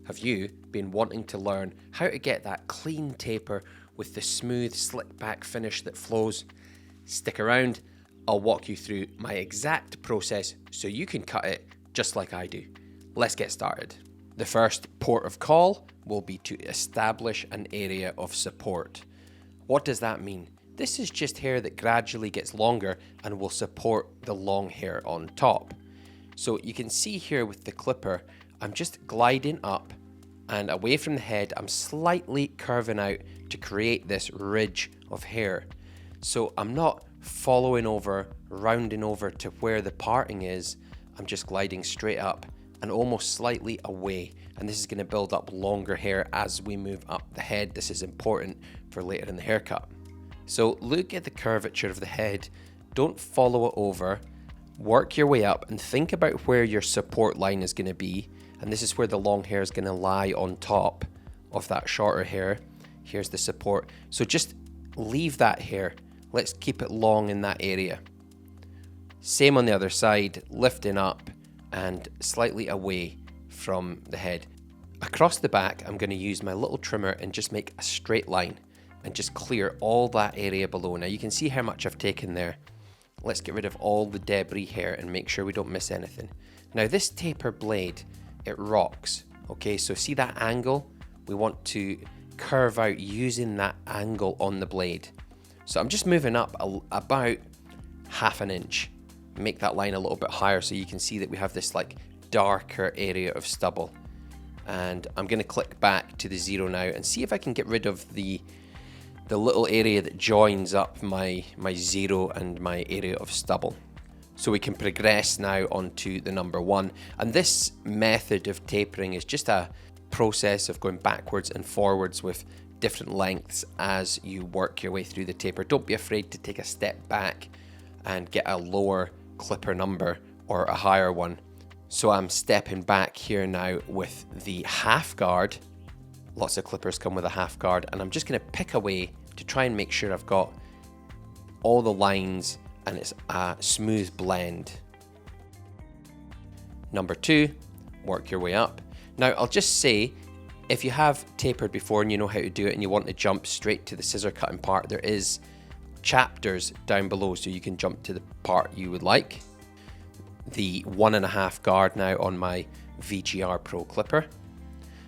Have you been wanting to learn how to get that clean taper with the smooth, slick back finish that flows? Stick around, I'll walk you through my exact process so you can cut it just like I do. Let's get started. The first port of call will be to establish an area of support. What does that mean? This is just hair that gradually gets longer and will support the long hair on top. So you can see here with the clipper, I'm just gliding up and away from the head. I'm slightly curving out to create this ridge of hair. So I'm not following over, rounding over to where the parting is. I'm just gliding straight up and almost slightly away. And this is going to build up longer hair as we move up the head. This is important for later in the haircut. So look at the curvature of the head. Don't follow it over. Work your way up and think about where your support line is going to be. And this is where the long hair is going to lie on top of that shorter hair. Here's the support. So just leave that hair. Let's keep it long in that area. Same on the other side, lifting up and slightly away from the head. Across the back, I'm going to use my little trimmer and just make a straight line and just clear all that area below. Now you can see how much I've taken there. Let's get rid of all the debris here and make sure we don't miss anything. Now this taper blade, it rocks. Okay, so see that angle? We want to curve out using that angle on the blade. So I'm just moving up about half an inch. Make that line a little bit higher so you can see that we have this like darker area of stubble. And I'm going to click back to the 0 now and see if I can get rid of the little area that joins up my 0 and my area of stubble. So we can progress now onto the number 1. And this method of tapering is just a process of going backwards and forwards with different lengths as you work your way through the taper. Don't be afraid to take a step back and get a lower clipper number or a higher one. So I'm stepping back here now with the half guard. Lots of clippers come with a half guard, and I'm just going to pick away to try and make sure I've got all the lines and it's a smooth blend. Number 2, work your way up. Now I'll just say, if you have tapered before and you know how to do it and you want to jump straight to the scissor cutting part, there is chapters down below so you can jump to the part you would like. The 1.5 guard now on my VGR Pro clipper.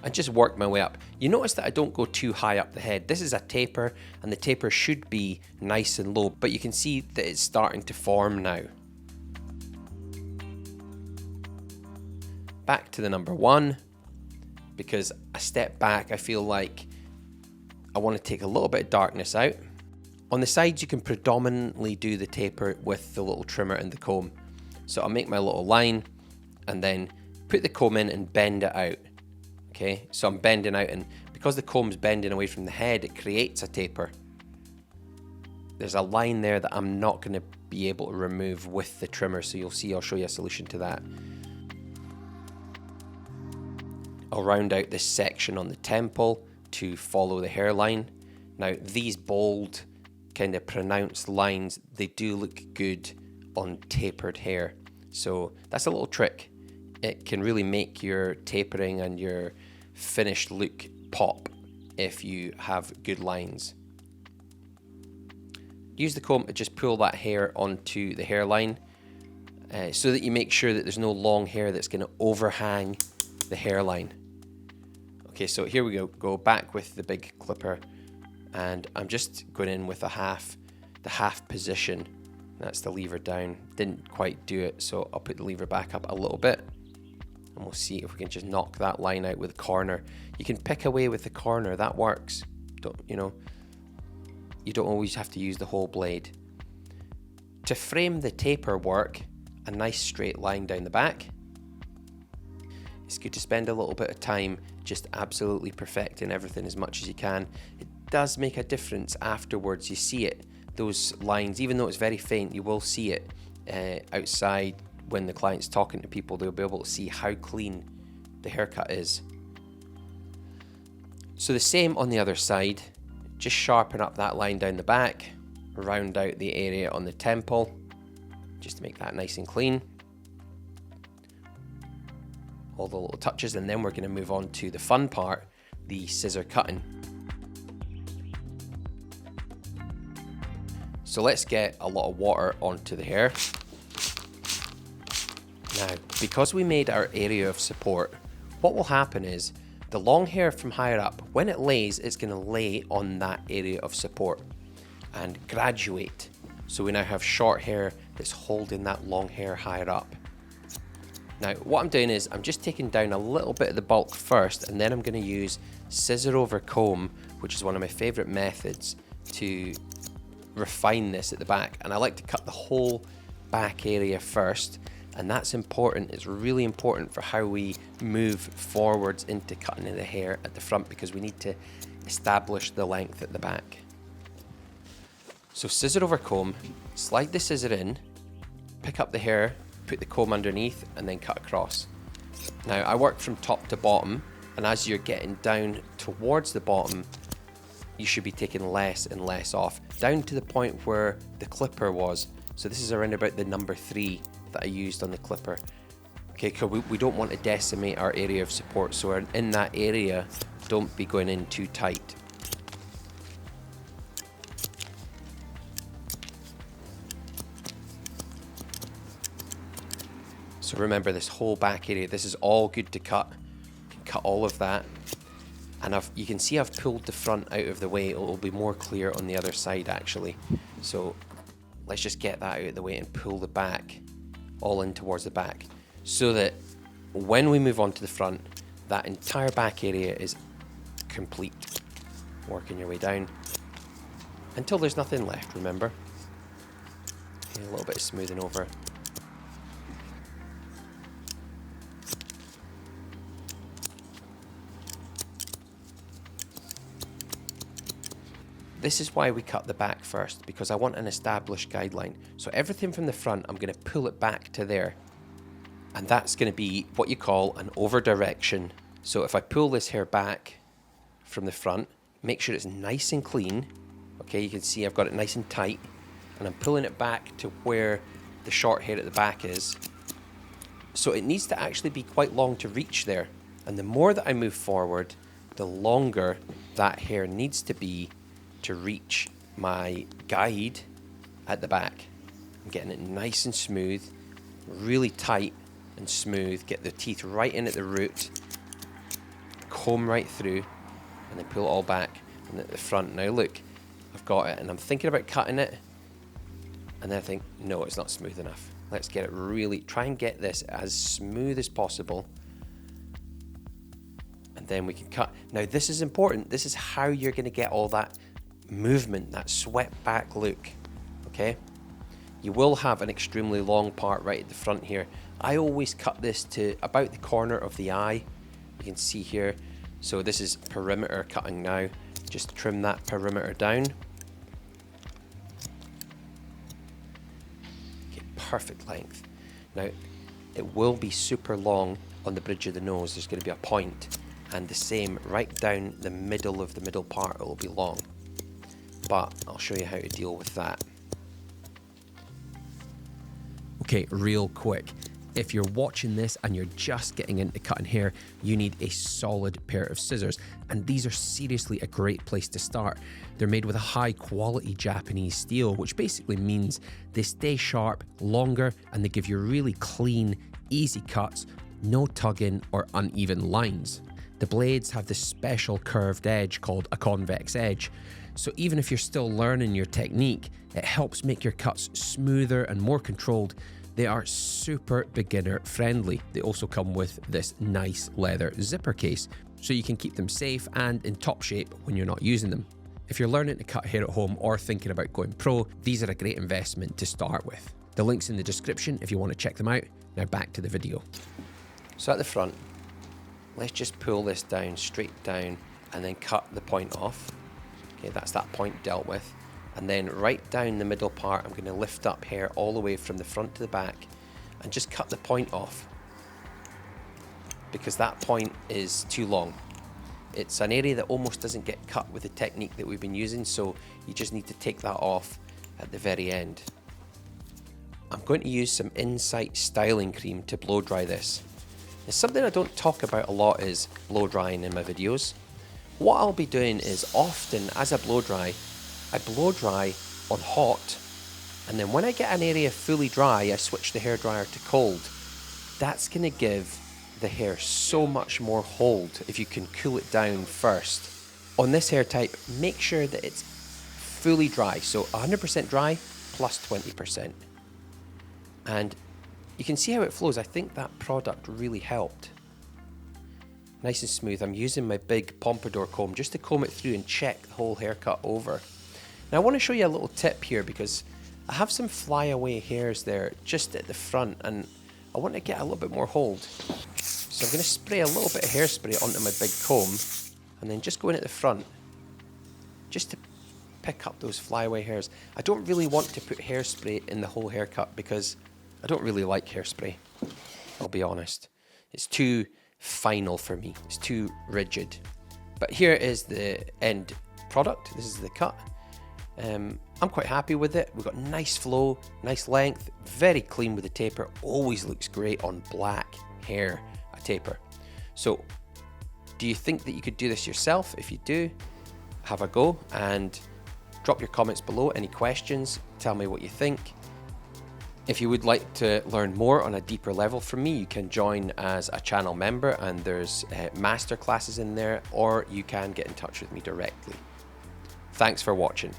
And just work my way up. You notice that I don't go too high up the head. This is a taper and the taper should be nice and low, but you can see that it's starting to form now. Back to the number 1, because a step back, I feel like I want to take a little bit of darkness out. On the sides, you can predominantly do the taper with the little trimmer and the comb. So I'll make my little line and then put the comb in and bend it out. Okay, so I'm bending out, and because the comb's bending away from the head, it creates a taper. There's a line there that I'm not going to be able to remove with the trimmer, so you'll see I'll show you a solution to that. I'll round out this section on the temple to follow the hairline. Now these bold, kind of pronounced lines, they do look good on tapered hair. So that's a little trick. It can really make your tapering and your finished look pop if you have good lines. Use the comb to just pull that hair onto the hairline so that you make sure that there's no long hair that's going to overhang the hairline. Okay, so here we go back with the big clipper, and I'm just going in with the half position. That's the lever down. Didn't quite do it, so I'll put the lever back up a little bit. And we'll see if we can just knock that line out with the corner. You can pick away with the corner, that works. You don't always have to use the whole blade. To frame the taper work, a nice straight line down the back. It's good to spend a little bit of time just absolutely perfecting everything as much as you can. It does make a difference afterwards. You see it, those lines, even though it's very faint, you will see it outside. When the client's talking to people, they'll be able to see how clean the haircut is. So the same on the other side, just sharpen up that line down the back, round out the area on the temple, just to make that nice and clean. all the little touches, and then we're going to move on to the fun part, the scissor cutting. So let's get a lot of water onto the hair. Now, because we made our area of support, what will happen is the long hair from higher up, when it lays, it's going to lay on that area of support and graduate. So we now have short hair that's holding that long hair higher up. Now, what I'm doing is I'm just taking down a little bit of the bulk first, and then I'm going to use scissor over comb, which is one of my favorite methods to refine this at the back. And I like to cut the whole back area first, and that's important. It's really important for how we move forwards into cutting the hair at the front, because we need to establish the length at the back. So scissor over comb, slide the scissor in, pick up the hair, put the comb underneath, and then cut across. Now, I work from top to bottom, and as you're getting down towards the bottom, you should be taking less and less off, down to the point where the clipper was. So this is around about the number 3 that I used on the clipper. Okay, because we don't want to decimate our area of support, so in that area, don't be going in too tight. So remember, this whole back area, this is all good to cut. You can cut all of that. And you can see I've pulled the front out of the way. It'll be more clear on the other side actually. So let's just get that out of the way and pull the back all in towards the back, so that when we move on to the front, that entire back area is complete. Working your way down until there's nothing left, remember. Okay, a little bit of smoothing over. This is why we cut the back first, because I want an established guideline. So everything from the front, I'm going to pull it back to there. And that's going to be what you call an over direction. So if I pull this hair back from the front, make sure it's nice and clean. Okay, you can see I've got it nice and tight. And I'm pulling it back to where the short hair at the back is. So it needs to actually be quite long to reach there. And the more that I move forward, the longer that hair needs to be to reach my guide at the back. I'm getting it nice and smooth, really tight and smooth. Get the teeth right in at the root, comb right through, and then pull it all back and at the front. Now look, I've got it, and I'm thinking about cutting it, and then I think, no, it's not smooth enough. Let's get it really, try and get this as smooth as possible, and then we can cut. Now this is important. This is how you're going to get all that movement, that swept back look. Okay, you will have an extremely long part right at the front here. I always cut this to about the corner of the eye. You can see here. So this is perimeter cutting now. Just trim that perimeter down. Okay, perfect length. Now it will be super long on the bridge of the nose. There's going to be a point, and the same right down the middle of the middle part. It will be long. But I'll show you how to deal with that. Okay, real quick. If you're watching this and you're just getting into cutting hair, you need a solid pair of scissors. And these are seriously a great place to start. They're made with a high quality Japanese steel, which basically means they stay sharp longer and they give you really clean, easy cuts, no tugging or uneven lines. The blades have this special curved edge called a convex edge. So even if you're still learning your technique, it helps make your cuts smoother and more controlled. They are super beginner friendly. They also come with this nice leather zipper case, so you can keep them safe and in top shape when you're not using them. If you're learning to cut hair at home or thinking about going pro, these are a great investment to start with. The link's in the description if you want to check them out. Now back to the video. So at the front, let's just pull this down, straight down, and then cut the point off. Okay, that's that point dealt with. And then right down the middle part, I'm going to lift up hair all the way from the front to the back and just cut the point off, because that point is too long. It's an area that almost doesn't get cut with the technique that we've been using, so you just need to take that off at the very end. I'm going to use some Insight styling cream to blow dry this. Something I don't talk about a lot is blow drying in my videos. What I'll be doing is often as I blow dry on hot, and then when I get an area fully dry, I switch the hairdryer to cold. That's going to give the hair so much more hold if you can cool it down first. On this hair type, make sure that it's fully dry, so 100% dry plus 20%. And you can see how it flows. I think that product really helped. Nice and smooth. I'm using my big pompadour comb just to comb it through and check the whole haircut over. Now I want to show you a little tip here because I have some flyaway hairs there just at the front and I want to get a little bit more hold. So I'm going to spray a little bit of hairspray onto my big comb and then just go in at the front just to pick up those flyaway hairs. I don't really want to put hairspray in the whole haircut because I don't really like hairspray, I'll be honest. It's too final for me, it's too rigid. But here is the end product, this is the cut. I'm quite happy with it. We've got nice flow, nice length, very clean with the taper, always looks great on black hair, a taper. So do you think that you could do this yourself? If you do, have a go and drop your comments below, any questions, tell me what you think. If you would like to learn more on a deeper level from me, you can join as a channel member and there's master classes in there, or you can get in touch with me directly. Thanks for watching.